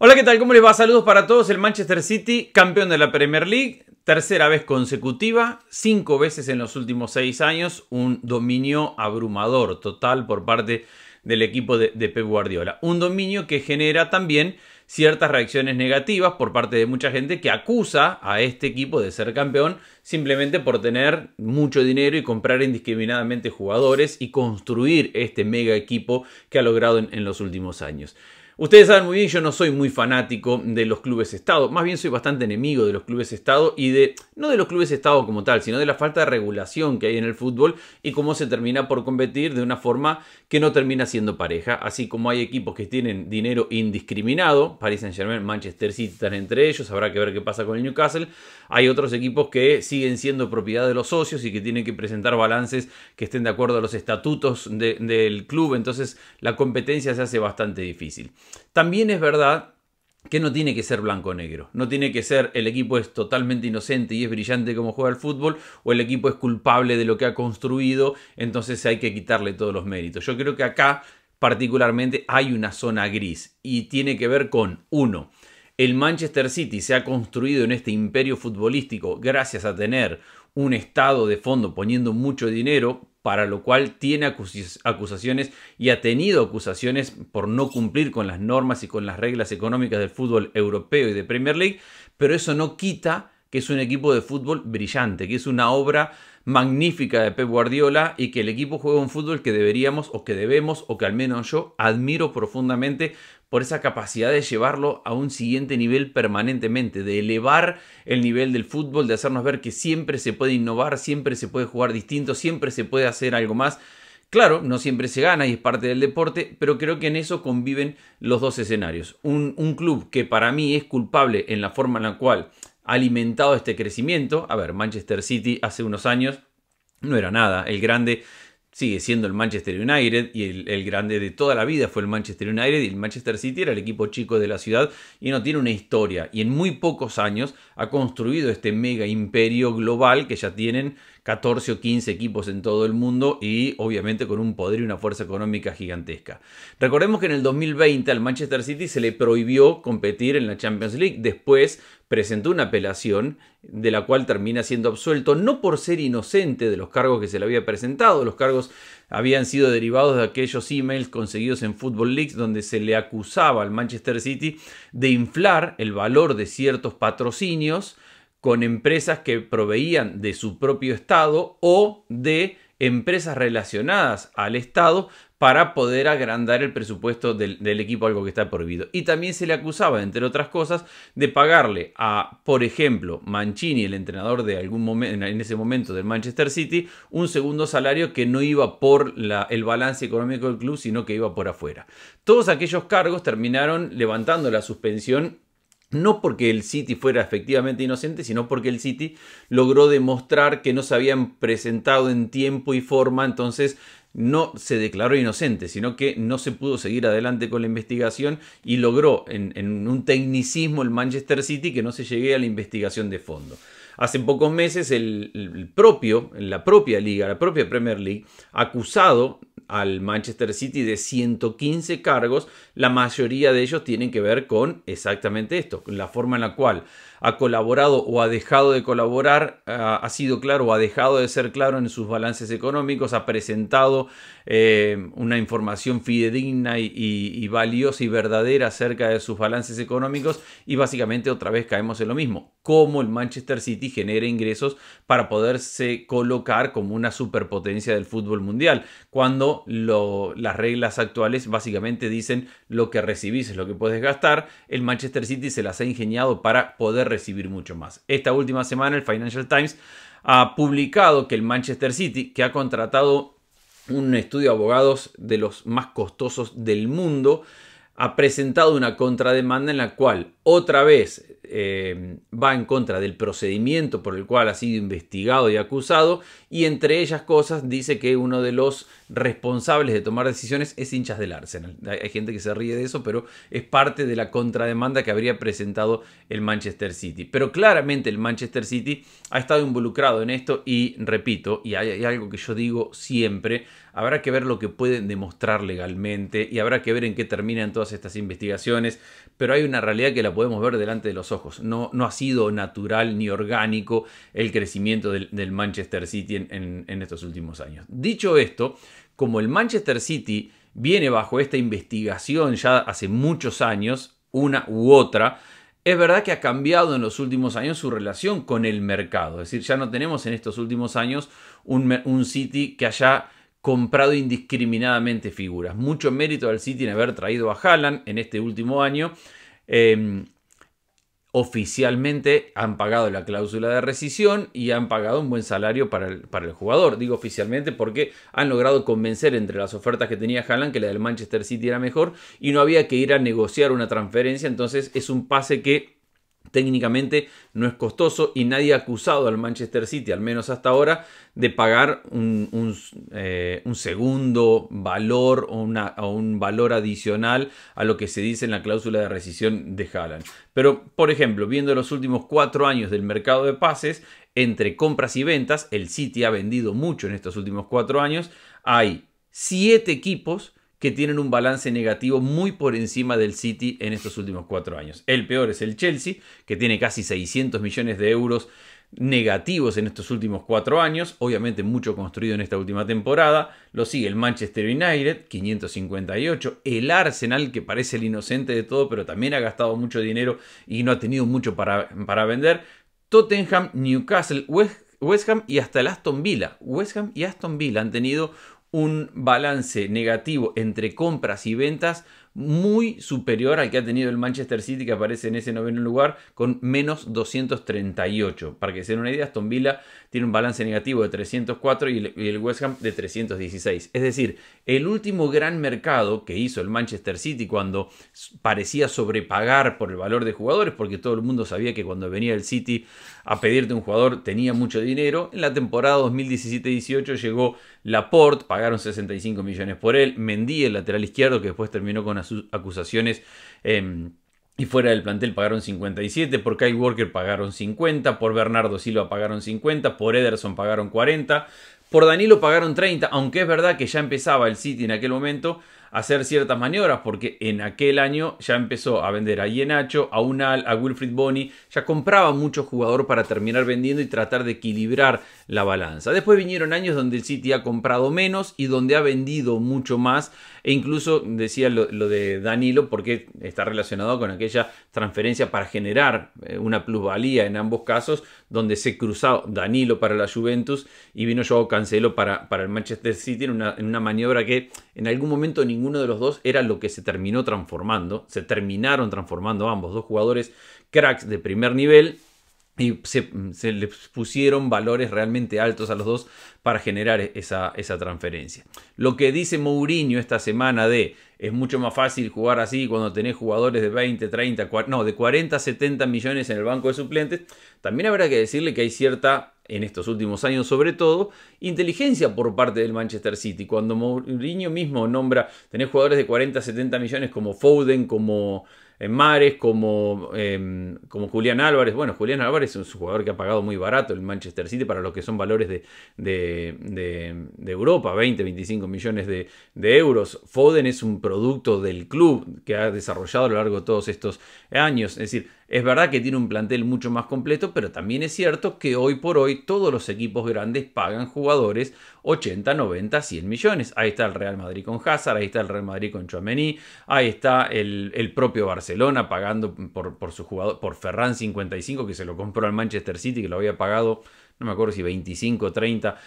Hola, ¿qué tal? ¿Cómo les va? Saludos para todos. El Manchester City, campeón de la Premier League, tercera vez consecutiva, 5 veces en los últimos 6 años, un dominio abrumador total por parte del equipo de Pep Guardiola. Un dominio que genera también ciertas reacciones negativas por parte de mucha gente que acusa a este equipo de ser campeón simplemente por tener mucho dinero y comprar indiscriminadamente jugadores y construir este mega equipo que ha logrado en los últimos años. Ustedes saben muy bien, yo no soy muy fanático de los clubes Estado, más bien soy bastante enemigo de los clubes Estado y no de los clubes Estado como tal, sino de la falta de regulación que hay en el fútbol y cómo se termina por competir de una forma que no termina siendo pareja, así como hay equipos que tienen dinero indiscriminado, Paris Saint-Germain, Manchester City están entre ellos, habrá que ver qué pasa con el Newcastle, hay otros equipos que siguen siendo propiedad de los socios y que tienen que presentar balances que estén de acuerdo a los estatutos del club, entonces la competencia se hace bastante difícil. También es verdad que no tiene que ser blanco-negro. No tiene que ser el equipo es totalmente inocente y es brillante como juega el fútbol o el equipo es culpable de lo que ha construido, entonces hay que quitarle todos los méritos. Yo creo que acá particularmente hay una zona gris y tiene que ver con, uno, el Manchester City se ha construido en este imperio futbolístico gracias a tener un estado de fondo poniendo mucho dinero, para lo cual tiene acusaciones y ha tenido acusaciones por no cumplir con las normas y con las reglas económicas del fútbol europeo y de Premier League, pero eso no quita que es un equipo de fútbol brillante, que es una obra magnífica de Pep Guardiola y que el equipo juega un fútbol que deberíamos o que debemos o que al menos yo admiro profundamente por esa capacidad de llevarlo a un siguiente nivel permanentemente, de elevar el nivel del fútbol, de hacernos ver que siempre se puede innovar, siempre se puede jugar distinto, siempre se puede hacer algo más. Claro, no siempre se gana y es parte del deporte, pero creo que en eso conviven los dos escenarios. Un club que para mí es culpable en la forma en la cual ha alimentado este crecimiento. A ver, Manchester City hace unos años no era nada. El grande sigue siendo el Manchester United y el grande de toda la vida fue el Manchester United y el Manchester City era el equipo chico de la ciudad y no tiene una historia y en muy pocos años ha construido este mega imperio global que ya tienen 14 o 15 equipos en todo el mundo y obviamente con un poder y una fuerza económica gigantesca. Recordemos que en el 2020 al Manchester City se le prohibió competir en la Champions League. Después presentó una apelación de la cual termina siendo absuelto, no por ser inocente de los cargos que se le había presentado. Los cargos habían sido derivados de aquellos emails conseguidos en Football Leaks donde se le acusaba al Manchester City de inflar el valor de ciertos patrocinios con empresas que proveían de su propio estado o de empresas relacionadas al estado para poder agrandar el presupuesto del equipo, algo que está prohibido. Y también se le acusaba, entre otras cosas, de pagarle a, por ejemplo, Mancini, el entrenador de algún momento, en ese momento del Manchester City, un segundo salario que no iba por el balance económico del club, sino que iba por afuera. Todos aquellos cargos terminaron levantando la suspensión. No porque el City fuera efectivamente inocente, sino porque el City logró demostrar que no se habían presentado en tiempo y forma, entonces no se declaró inocente, sino que no se pudo seguir adelante con la investigación y logró en un tecnicismo el Manchester City que no se llegue a la investigación de fondo. Hace pocos meses la propia liga, la propia Premier League, acusado al Manchester City de 115 cargos, la mayoría de ellos tienen que ver con exactamente esto, con la forma en la cual ha colaborado o ha dejado de colaborar, ha sido claro o ha dejado de ser claro en sus balances económicos, ha presentado una información fidedigna y valiosa y verdadera acerca de sus balances económicos y básicamente otra vez caemos en lo mismo, cómo el Manchester City genera ingresos para poderse colocar como una superpotencia del fútbol mundial, cuando las reglas actuales básicamente dicen lo que recibís es lo que puedes gastar. El Manchester City se las ha ingeniado para poder recibir mucho más. Esta última semana el Financial Times ha publicado que el Manchester City, que ha contratado un estudio de abogados de los más costosos del mundo, ha presentado una contrademanda en la cual otra vez va en contra del procedimiento por el cual ha sido investigado y acusado, y entre ellas cosas dice que uno de los responsables de tomar decisiones es hinchas del Arsenal. Hay gente que se ríe de eso, pero es parte de la contrademanda que habría presentado el Manchester City. Pero claramente el Manchester City ha estado involucrado en esto y repito, y hay algo que yo digo siempre, habrá que ver lo que pueden demostrar legalmente y habrá que ver en qué terminan todas estas investigaciones, pero hay una realidad que la podemos ver delante de los ojos. No ha sido natural ni orgánico el crecimiento del Manchester City en estos últimos años. Dicho esto, como el Manchester City viene bajo esta investigación ya hace muchos años, una u otra, es verdad que ha cambiado en los últimos años su relación con el mercado. Es decir, ya no tenemos en estos últimos años un City que haya comprado indiscriminadamente figuras. Mucho mérito al City en haber traído a Haaland en este último año. Oficialmente han pagado la cláusula de rescisión y han pagado un buen salario para el jugador. Digo oficialmente porque han logrado convencer entre las ofertas que tenía Haaland que la del Manchester City era mejor y no había que ir a negociar una transferencia. Entonces es un pase que técnicamente no es costoso y nadie ha acusado al Manchester City, al menos hasta ahora, de pagar un segundo valor o un valor adicional a lo que se dice en la cláusula de rescisión de Haaland. Pero, por ejemplo, viendo los últimos 4 años del mercado de pases, entre compras y ventas, el City ha vendido mucho en estos últimos 4 años. Hay 7 equipos que tienen un balance negativo muy por encima del City en estos últimos 4 años. El peor es el Chelsea, que tiene casi 600 millones de euros negativos en estos últimos 4 años, obviamente mucho construido en esta última temporada. Lo sigue el Manchester United, 558, el Arsenal, que parece el inocente de todo, pero también ha gastado mucho dinero y no ha tenido mucho para vender. Tottenham, Newcastle, West Ham y hasta el Aston Villa. West Ham y Aston Villa han tenido un balance negativo entre compras y ventas muy superior al que ha tenido el Manchester City, que aparece en ese 9º lugar con menos 238. Para que se den una idea, Aston Villa tiene un balance negativo de 304 y el West Ham de 316. Es decir, el último gran mercado que hizo el Manchester City cuando parecía sobrepagar por el valor de jugadores, porque todo el mundo sabía que cuando venía el City a pedirte un jugador tenía mucho dinero. En la temporada 2017-18 llegó Laporte, pagaron 65 millones por él. Mendy, el lateral izquierdo, que después terminó con acusaciones y fuera del plantel, pagaron 57. Por Kyle Walker pagaron 50. Por Bernardo Silva pagaron 50. Por Ederson pagaron 40. Por Danilo pagaron 30. Aunque es verdad que ya empezaba el City en aquel momento a hacer ciertas maniobras, porque en aquel año ya empezó a vender a Iheanacho, a Unal, a Wilfried Bony, ya compraba mucho jugador para terminar vendiendo y tratar de equilibrar la balanza. Después vinieron años donde el City ha comprado menos y donde ha vendido mucho más, e incluso decía lo de Danilo porque está relacionado con aquella transferencia para generar una plusvalía en ambos casos, donde se cruzó Danilo para la Juventus y vino Joao Cancelo para el Manchester City en una maniobra que en algún momento ninguno de los dos era lo que se terminó transformando. Se terminaron transformando ambos, dos jugadores cracks de primer nivel, y se les pusieron valores realmente altos a los dos para generar esa transferencia. Lo que dice Mourinho esta semana es mucho más fácil jugar así cuando tenés jugadores de 20, 30, de 40, 70 millones en el banco de suplentes. También habrá que decirle que hay cierta, en estos últimos años sobre todo, inteligencia por parte del Manchester City. Cuando Mourinho mismo nombra, tenés jugadores de 40, 70 millones como Foden, como Mahrez, como Julián Álvarez. Bueno, Julián Álvarez es un jugador que ha pagado muy barato el Manchester City para lo que son valores de Europa, 20, 25 millones de euros. Foden es un producto del club que ha desarrollado a lo largo de todos estos años. Es decir, es verdad que tiene un plantel mucho más completo, pero también es cierto que hoy por hoy todos los equipos grandes pagan jugadores 80, 90, 100 millones. Ahí está el Real Madrid con Hazard, ahí está el Real Madrid con Tchouaméni, ahí está el propio Barcelona pagando por su jugador, por Ferran 55, que se lo compró al Manchester City, que lo había pagado, no me acuerdo si 25 o 30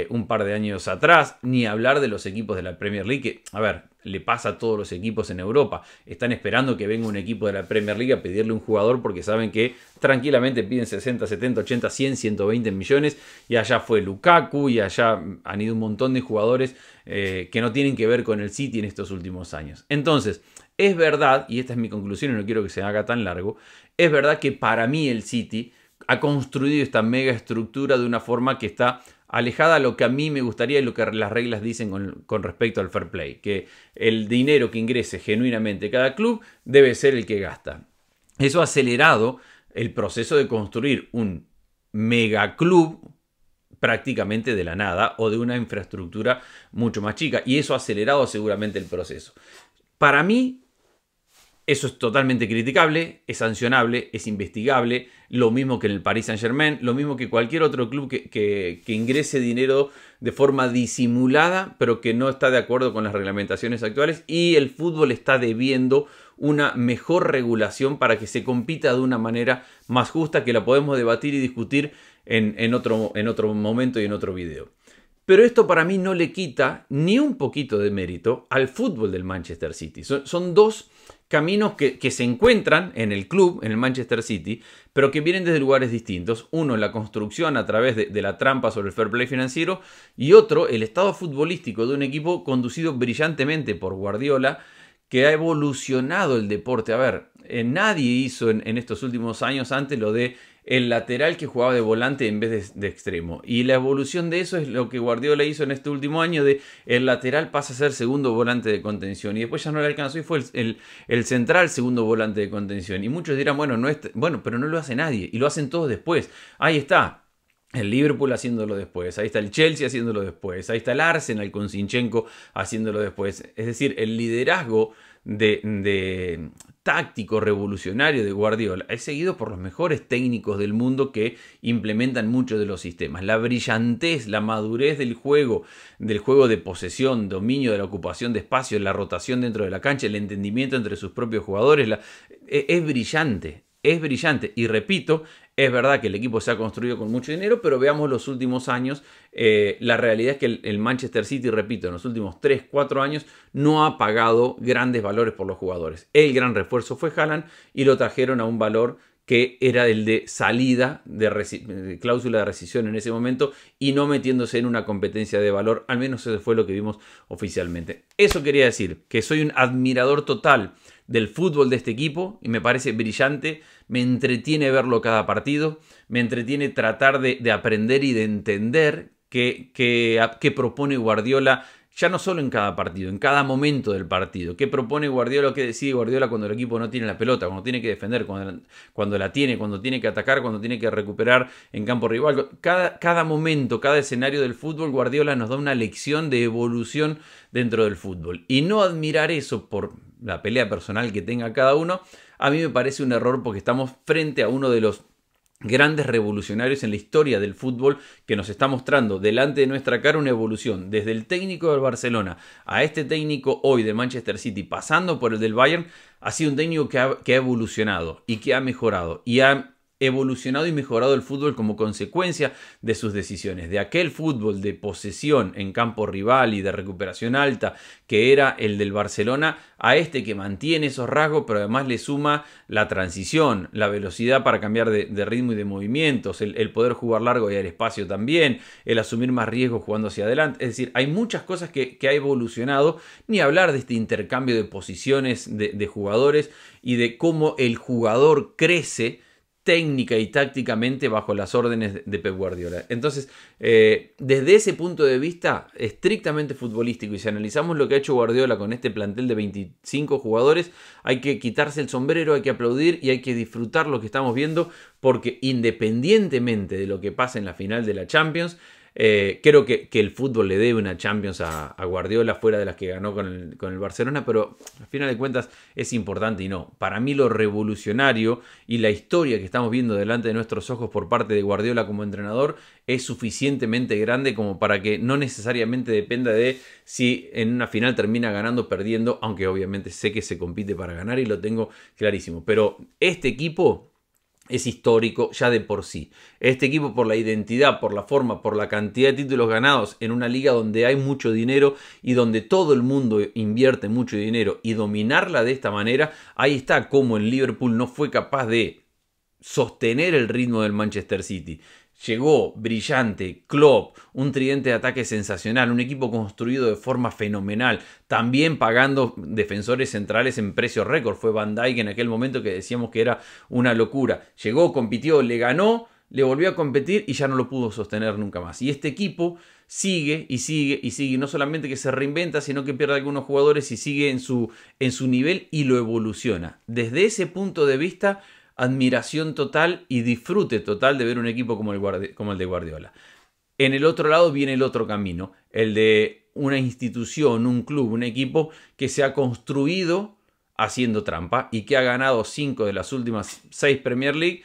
un par de años atrás. Ni hablar de los equipos de la Premier League, que, a ver, le pasa a todos los equipos en Europa. Están esperando que venga un equipo de la Premier League a pedirle un jugador porque saben que tranquilamente piden 60, 70, 80, 100, 120 millones. Y allá fue Lukaku y allá han ido un montón de jugadores que no tienen que ver con el City en estos últimos años. Entonces, Es verdad, y esta es mi conclusión y no quiero que se haga tan largo, es verdad que para mí el City ha construido esta mega estructura de una forma que está alejada a lo que a mí me gustaría y lo que las reglas dicen con respecto al fair play, que el dinero que ingrese genuinamente cada club debe ser el que gasta. Eso ha acelerado el proceso de construir un mega club prácticamente de la nada o de una infraestructura mucho más chica, y eso ha acelerado seguramente el proceso. Para mí, eso es totalmente criticable, es sancionable, es investigable, lo mismo que en el Paris Saint-Germain, lo mismo que cualquier otro club que ingrese dinero de forma disimulada, pero que no está de acuerdo con las reglamentaciones actuales, y el fútbol está debiendo una mejor regulación para que se compita de una manera más justa, que la podemos debatir y discutir en otro momento y en otro video. Pero esto para mí no le quita ni un poquito de mérito al fútbol del Manchester City. Son dos caminos que se encuentran en el club, en el Manchester City, pero que vienen desde lugares distintos. Uno, la construcción a través de la trampa sobre el fair play financiero, y otro, el estado futbolístico de un equipo conducido brillantemente por Guardiola, que ha evolucionado el deporte. A ver, nadie hizo en estos últimos años antes lo de el lateral que jugaba de volante en vez de extremo. Y la evolución de eso es lo que Guardiola hizo en este último año, de el lateral pasa a ser segundo volante de contención. Y después ya no le alcanzó y fue el central segundo volante de contención. Y muchos dirán, bueno, pero no lo hace nadie. Y lo hacen todos después. Ahí está. El Liverpool haciéndolo después, ahí está el Chelsea haciéndolo después, ahí está el Arsenal con Zinchenko haciéndolo después. Es decir, el liderazgo de táctico revolucionario de Guardiola es seguido por los mejores técnicos del mundo que implementan muchos de los sistemas. La brillantez, la madurez del juego de posesión, dominio de la ocupación de espacio, la rotación dentro de la cancha, el entendimiento entre sus propios jugadores, es brillante. Es brillante, y repito, es verdad que el equipo se ha construido con mucho dinero, pero veamos los últimos años. La realidad es que el Manchester City, repito, en los últimos 3-4 años no ha pagado grandes valores por los jugadores. El gran refuerzo fue Haaland y lo trajeron a un valor que era el de salida, de cláusula de rescisión en ese momento, y no metiéndose en una competencia de valor. Al menos eso fue lo que vimos oficialmente. Eso quería decir, que soy un admirador total del fútbol de este equipo y me parece brillante. Me entretiene verlo cada partido, me entretiene tratar de aprender y de entender qué propone Guardiola, ya no solo en cada partido, en cada momento del partido. ¿Qué propone Guardiola? ¿Qué decide Guardiola cuando el equipo no tiene la pelota? Cuando tiene que defender, cuando la tiene, cuando tiene que atacar, cuando tiene que recuperar en campo rival. Cada momento, cada escenario del fútbol, Guardiola nos da una lección de evolución dentro del fútbol. Y no admirar eso por la pelea personal que tenga cada uno, a mí me parece un error, porque estamos frente a uno de los grandes revolucionarios en la historia del fútbol, que nos está mostrando delante de nuestra cara una evolución desde el técnico del Barcelona a este técnico hoy de Manchester City, pasando por el del Bayern. Ha sido un técnico que ha evolucionado y que ha mejorado, y ha evolucionado y mejorado el fútbol como consecuencia de sus decisiones. De aquel fútbol de posesión en campo rival y de recuperación alta que era el del Barcelona, a este que mantiene esos rasgos, pero además le suma la transición, la velocidad para cambiar de ritmo y de movimientos, el poder jugar largo y al espacio también, el asumir más riesgos jugando hacia adelante. Es decir, hay muchas cosas que ha evolucionado, ni hablar de este intercambio de posiciones de jugadores y de cómo el jugador crece técnica y tácticamente bajo las órdenes de Pep Guardiola. Entonces, desde ese punto de vista estrictamente futbolístico, y si analizamos lo que ha hecho Guardiola con este plantel de 25 jugadores, hay que quitarse el sombrero, hay que aplaudir y hay que disfrutar lo que estamos viendo, porque independientemente de lo que pase en la final de la Champions, creo que el fútbol le debe una Champions a Guardiola, fuera de las que ganó con el Barcelona, pero al final de cuentas es importante. Y no, para mí lo revolucionario y la historia que estamos viendo delante de nuestros ojos por parte de Guardiola como entrenador es suficientemente grande como para que no necesariamente dependa de si en una final termina ganando o perdiendo, aunque obviamente sé que se compite para ganar y lo tengo clarísimo. Pero este equipo es histórico ya de por sí. Este equipo, por la identidad, por la forma, por la cantidad de títulos ganados en una liga donde hay mucho dinero y donde todo el mundo invierte mucho dinero, y dominarla de esta manera, ahí está como el Liverpool no fue capaz de sostener el ritmo del Manchester City. Llegó brillante, Klopp, un tridente de ataque sensacional, un equipo construido de forma fenomenal, también pagando defensores centrales en precio récord. Fue Van Dijk en aquel momento que decíamos que era una locura. Llegó, compitió, le ganó, le volvió a competir y ya no lo pudo sostener nunca más. Y este equipo sigue y sigue y sigue. No solamente que se reinventa, sino que pierde algunos jugadores y sigue en su nivel y lo evoluciona. Desde ese punto de vista, admiración total y disfrute total de ver un equipo como el de Guardiola. En el otro lado viene el otro camino, el de una institución, un club, un equipo que se ha construido haciendo trampa y que ha ganado 5 de las últimas 6 Premier League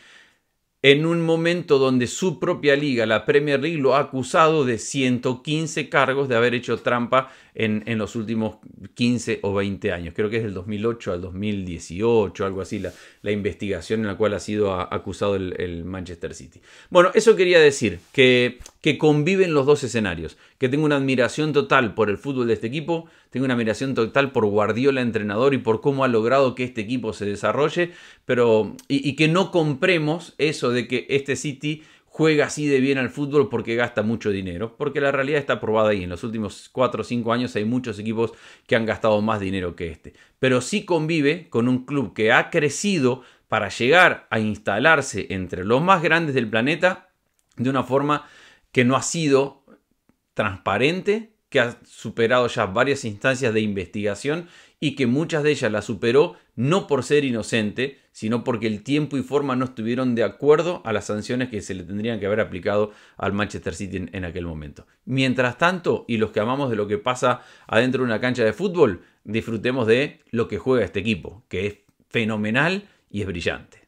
en un momento donde su propia liga, la Premier League, lo ha acusado de 115 cargos de haber hecho trampa en los últimos 15 o 20 años. Creo que es del 2008 al 2018, algo así, la investigación en la cual ha sido acusado el Manchester City. Bueno, eso quería decir, que conviven los dos escenarios, que tengo una admiración total por el fútbol de este equipo, tengo una admiración total por Guardiola, entrenador, y por cómo ha logrado que este equipo se desarrolle, pero y que no compremos eso de que este City juega así de bien al fútbol porque gasta mucho dinero, porque la realidad está probada ahí. En los últimos 4 o 5 años hay muchos equipos que han gastado más dinero que este, pero sí convive con un club que ha crecido para llegar a instalarse entre los más grandes del planeta de una forma que no ha sido transparente, que ha superado ya varias instancias de investigación y que muchas de ellas las superó no por ser inocente, sino porque el tiempo y forma no estuvieron de acuerdo a las sanciones que se le tendrían que haber aplicado al Manchester City en aquel momento. Mientras tanto, y los que amamos de lo que pasa adentro de una cancha de fútbol, disfrutemos de lo que juega este equipo, que es fenomenal y es brillante.